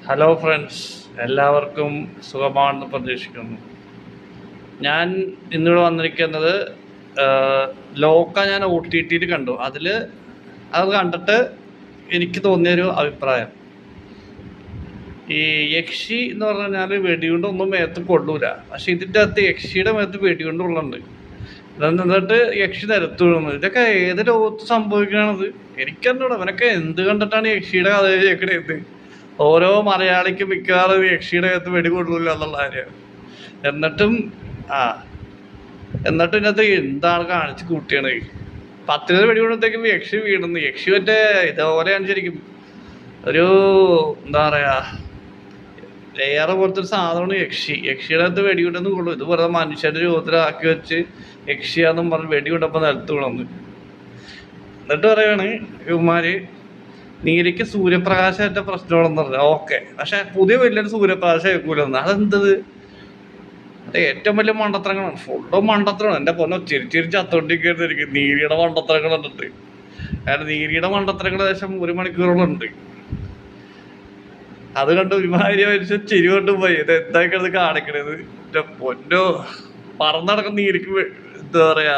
Hello friends, എല്ലാവർക്കും സുഖമാണെന്ന് പ്രതീക്ഷിക്കുന്നു. ഞാൻ ഇന്നിവിടെ വന്നിരിക്കുന്നത് ലോക്ക ഞാൻ OTT കണ്ടു. അത് കണ്ടിട്ട് എനിക്ക് തോന്നിയൊരു അഭിപ്രായം, ഈ യക്ഷി എന്ന് പറഞ്ഞാൽ വെടികൊണ്ടൊന്നും മേത്ത് കൊള്ളൂല. പക്ഷെ ഇതിൻ്റെ അകത്ത് യക്ഷിയുടെ മേത്ത് വെടികൊണ്ട് കൊള്ളുന്നുണ്ട്. എന്നിട്ട് യക്ഷി നിരത്ത് വീഴുന്നു. ഇതൊക്കെ ഏത് ലോകത്ത് സംഭവിക്കണത് എനിക്കറിഞ്ഞൂടാ. അവനൊക്കെ എന്ത് കണ്ടിട്ടാണ് യക്ഷിയുടെ കഥ കേൾക്കണത്? ഓരോ മലയാളിക്ക് മിക്കവാറും യക്ഷിയുടെ അകത്ത് വെടികൊള്ളൂല എന്നുള്ള കാര്യമാണ്. എന്നിട്ടും ആ എന്നിട്ടും ഇതിനകത്ത് എന്താണ് കാണിച്ച് കൂട്ടിയാണ്. 10 വെടികൊണ്ടത്തേക്കും യക്ഷി വീണുന്നു. യക്ഷി മറ്റേ ഇതേപോലെയാണ് ശരിക്കും. ഒരു എന്താ പറയാ, ലെയർ പോലത്തെ ഒരു സാധനമാണ് യക്ഷി. യക്ഷിയുടെ അകത്ത് വെടികൊണ്ടെന്ന് കൊള്ളു. ഇത് വെറുതെ മനുഷ്യരുടെ രൂപത്തിലാക്കി വെച്ച് യക്ഷിയാന്നും പറഞ്ഞ് വെടികൊണ്ടപ്പോൾ നിലത്ത് വീണെന്ന്. എന്നിട്ട് പറയാണ് ഇവന്മാര് നീലയ്ക്ക് സൂര്യപ്രകാശത്തെ പ്രശ്നമാണെന്ന് പറഞ്ഞു. ഓക്കെ, പക്ഷെ പുതിയ വലിയൊരു സൂര്യപ്രകാശം കേൾക്കൂലെന്ന്. അതെന്തത്? അത് ഏറ്റവും വലിയ മണ്ടത്തരങ്ങളാണ്. ഫുള്ളും മണ്ടത്തരമാണ്. എൻ്റെ പൊന്നോ, ചിരിച്ചിരിച്ച് അത്തോണ്ടിരിക്കും നീലിയുടെ മണ്ടത്തരങ്ങൾ കണ്ടിട്ട്. കാരണം നീലിയുടെ മണ്ടത്തരങ്ങൾ ഏകദേശം 1 മണിക്കൂറോളം ഉണ്ട്. അത് കണ്ട് ഒരുമാതിരി മനുഷ്യൻ ചിരി കൊണ്ട് പോയി. ഇത് എന്താക്കത് കാണിക്കണത്? എൻ്റെ പൊന്നോ, പറന്നടക്കം നീലിക്ക് എന്താ പറയാ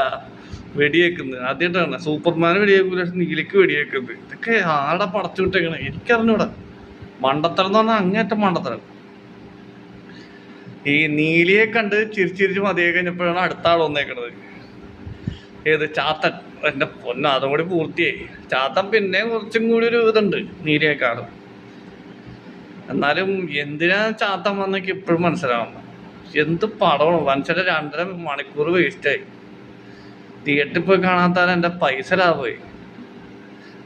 വെടിയേക്കുന്നത് ആദ്യമായിട്ടാണ്. സൂപ്പർമാന് വെടിയേക്കൂല, പക്ഷെ നീലിക്ക് വെടിയേക്കുന്നത്. ഇതൊക്കെ ആടെ പടച്ചു വിട്ടേക്കണേ എനിക്കറിഞ്ഞൂടാ. മണ്ടത്തരം എന്ന് പറഞ്ഞാൽ അങ്ങേറ്റം മണ്ടത്തരം. ഈ നീലിയെ കണ്ട് ചിരിച്ചിരിച്ച് മതിയെ കഴിഞ്ഞപ്പോഴാണ് അടുത്ത ആൾ വന്നേക്കണത്. ഏത്? ചാത്തൻ. എൻ്റെ പൊന്ന, അതും കൂടി പൂർത്തിയായി. ചാത്തൻ പിന്നെ കുറച്ചും കൂടി ഒരു ഇതുണ്ട് നീലിയേക്കാളും. എന്നാലും എന്തിനാ ചാത്തൻ വന്നേക്ക് ഇപ്പോഴും മനസ്സിലാവുന്നു. എന്ത് പടമാണ്. മനുഷ്യരുടെ 2.5 മണിക്കൂർ വേസ്റ്റായി. തിയേറ്ററിൽ പോയി കാണാത്താൽ എൻ്റെ പൈസ ലാഭമായി.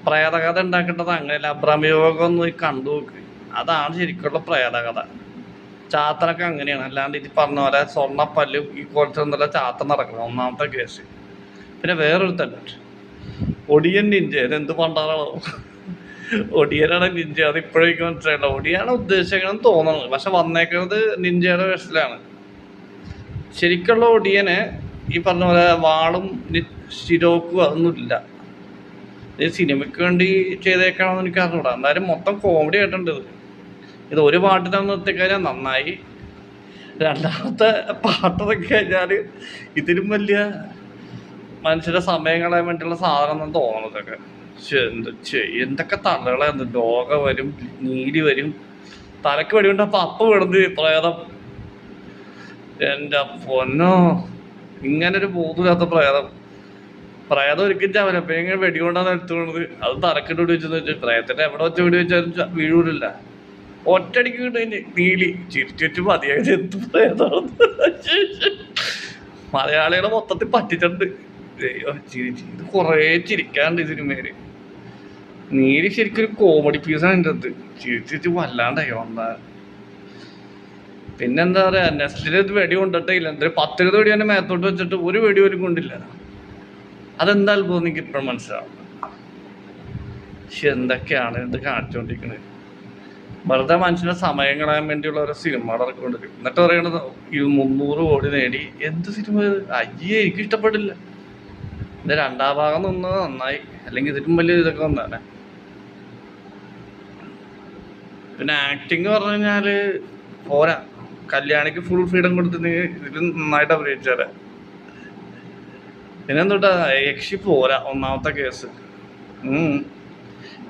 പ്രേതകഥ ഉണ്ടാക്കേണ്ടത് അങ്ങനെയല്ല. അബ്രഹ്മയോഗം ഒന്ന് കണ്ടു നോക്ക്. അതാണ് ശരിക്കുള്ള പ്രേതകഥ. ചാത്തനൊക്കെ അങ്ങനെയാണ്. അല്ലാണ്ട് ഇത് പറഞ്ഞ പോലെ സ്വർണ്ണപ്പല്ലും ഈ കോലത്തൊന്നുമല്ല ചാത്തൻ നടക്കണം. ഒന്നാമത്തെ കേസ്. പിന്നെ വേറൊരു തന്നെ ഒടിയൻ നിഞ്ച. ഇതെന്ത് പണ്ടാണോ ഒടിയനാണ് നിഞ്ച. അത് ഇപ്പോഴേക്കും മനസ്സിലായില്ല. ഒടിയാണ് ഉദ്ദേശിക്കണമെന്ന് തോന്നുന്നത്. പക്ഷെ വന്നേക്കുന്നത് നിഞ്ചയുടെ വേഷത്തിലാണ്. ശരിക്കുള്ള ഒടിയന് ഈ പറഞ്ഞ പോലെ വാളും ശിരോക്കും അതൊന്നുമില്ല. ഇത് സിനിമയ്ക്ക് വേണ്ടി ചെയ്തേക്കണമെന്ന് എനിക്ക് അറിഞ്ഞൂടാ. എന്തായാലും മൊത്തം കോമഡി ആയിട്ടുണ്ട്. ഇത് ഒരു പാട്ടിനാണ് നിർത്തിക്കഴിഞ്ഞാൽ നന്നായി. രണ്ടാമത്തെ പാട്ടൊക്കെ കഴിഞ്ഞാൽ ഇതിലും വലിയ മനുഷ്യരുടെ സമയം കളയാൻ വേണ്ടിയുള്ള സാധനം എന്ന് തോന്നുന്നതൊക്കെ. എന്തൊക്കെ തലകളായിരുന്നു. ലോക വരും, നീലി വരും, തലക്ക് വെടികൊണ്ട് അപ്പം വിടുന്നത് പ്രേതം. എൻ്റെ പൊന്നോ, ഇങ്ങനൊരു ബോധമില്ലാത്ത പ്രേതം ഒരിക്കലും ചവലപ്പം ഇങ്ങനെ വെടികൊണ്ടാണ് എടുത്തു വീണത്. അത് തലക്കിട്ട് വെടി വെച്ചെന്ന് വെച്ചാൽ പ്രേതത്തിന്റെ എവിടെ വെച്ച് വെടി വെച്ചാലും വീഴൂലില്ല. ഒറ്റടിക്ക് കിട്ടും നീലി. ചിരിച്ചു മതിയായത് എന്ത് പ്രേതമാണ്. മലയാളികളെ മൊത്തത്തിൽ പറ്റിച്ചിട്ടുണ്ട്. ഇത് കുറേ ചിരിക്കാണ്ട് ഈ സിനിമയില്. നീലി ശരിക്കും ഒരു കോമഡി പീസാണ് എൻ്റെ അടുത്ത്. ചിരിച്ചിട്ട് വല്ലാണ്ടായി വന്നാ. പിന്നെന്താ പറയാ, നെസ്റ്റില് വെടി കൊണ്ടിട്ടേ ഇല്ല. എന്തൊരു 10 വെടി തന്നെ മേത്തോട്ട് വെച്ചിട്ട് ഒരു വെടി പോലും കൊണ്ടില്ല. അതെന്താ അത്ഭുതം എനിക്ക് ഇപ്പോഴും മനസ്സിലാവും. പക്ഷെ എന്തൊക്കെയാണ് ഇത് കാണിച്ചുകൊണ്ടിരിക്കുന്നത്? വെറുതെ മനുഷ്യന്റെ സമയം കളയാൻ വേണ്ടിയുള്ള ഓരോ സിനിമകൾ ഇറക്കിക്കൊണ്ടിരിക്കും. എന്നിട്ട് പറയണത് ഈ 300 കോടി നേടി. എന്ത് സിനിമ? അയ്യേ, എനിക്ക് ഇഷ്ടപ്പെട്ടില്ല. ഇത് 2ാം ഭാഗം നിന്നത് നന്നായി. അല്ലെങ്കിൽ ഇതിലും വലിയ ഇതൊക്കെ വന്നാണ്. പിന്നെ ആക്ടിങ് പറഞ്ഞു കഴിഞ്ഞാല് പോരാ. കല്യാണിക്ക് ഫുൾ ഫ്രീഡം കൊടുത്തിട്ടുണ്ടെങ്കിൽ ഇതിൽ നന്നായിട്ട് അഭിനയിച്ചാലേ. പിന്നെന്തോട്ടാ, യക്ഷി പോരാ. ഒന്നാമത്തെ കേസ്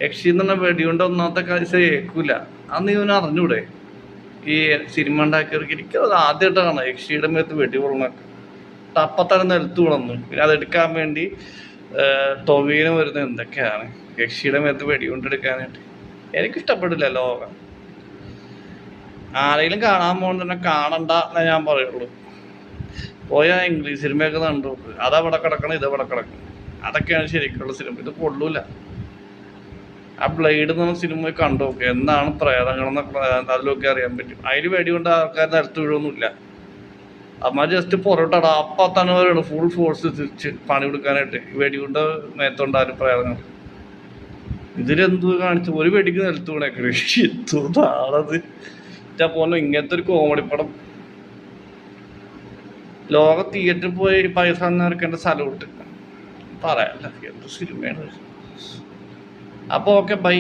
യക്ഷി എന്ന് പറഞ്ഞാൽ വെടികൊണ്ട് ഒന്നാമത്തെ കേസ് കേൾക്കൂല. അന്ന് ഇവന് അറിഞ്ഞൂടെ? ഈ സിനിമ ഉണ്ടാക്കിയവർക്ക് എനിക്കത് ആദ്യമായിട്ടാണ് യക്ഷിയുടെ മേത്ത് വെടി കൊള്ളണൊക്കെ. അപ്പത്തന്നെ നിലത്ത് വീണു. പിന്നെ അതെടുക്കാൻ വേണ്ടി ടൊവീന് വരുന്നത് എന്തൊക്കെയാണ് യക്ഷിയുടെ മേത്ത് വെടി കൊണ്ടെടുക്കാനായിട്ട്. എനിക്കിഷ്ടപ്പെട്ടില്ല ലോകം. ആരെങ്കിലും കാണാൻ പോകുന്നത് തന്നെ കാണണ്ട എന്നേ ഞാൻ പറയുള്ളൂ. പോയാ ഇംഗ്ലീഷ് സിനിമയൊക്കെ കണ്ടു. അതവിടെ കിടക്കണം, ഇതവിടെ കിടക്കണം. അതൊക്കെയാണ് ശരിക്കുള്ള സിനിമ. ഇത് കൊള്ളൂല. ആ ബ്ലേഡ് എന്ന് പറഞ്ഞ സിനിമ കണ്ടു നോക്കുക. എന്താണ് പ്രേതങ്ങളെന്നൊക്കെ അതിലൊക്കെ അറിയാൻ പറ്റും. അതിൽ വെടികൊണ്ട് ആൾക്കാർ നിരത്ത് വീഴൊന്നുമില്ല. അമ്മ ജസ്റ്റ് പൊറോട്ടടാ അപ്പം തന്നെ വരണം ഫുൾ ഫോഴ്സ് തിരിച്ച് പണി കൊടുക്കാനായിട്ട്. വെടികൊണ്ട് മേത്തോണ്ടാലും പ്രേതങ്ങൾ. ഇതിലെന്തു കാണിച്ചു? ഒരു വെടിക്ക് നിലത്ത് വീണേക്കണേ. എന്തോന്നാണത്? പോലും ഇങ്ങനത്തെ ഒരു കോമഡി പടം ലോക തിയേറ്ററിൽ പോയി പൈസ എടുക്കേണ്ട സ്ഥലം ഇട്ട് പറയാല്ല. എന്ത് സിനിമയാണ്. അപ്പോൾ ഓക്കെ, ബൈ.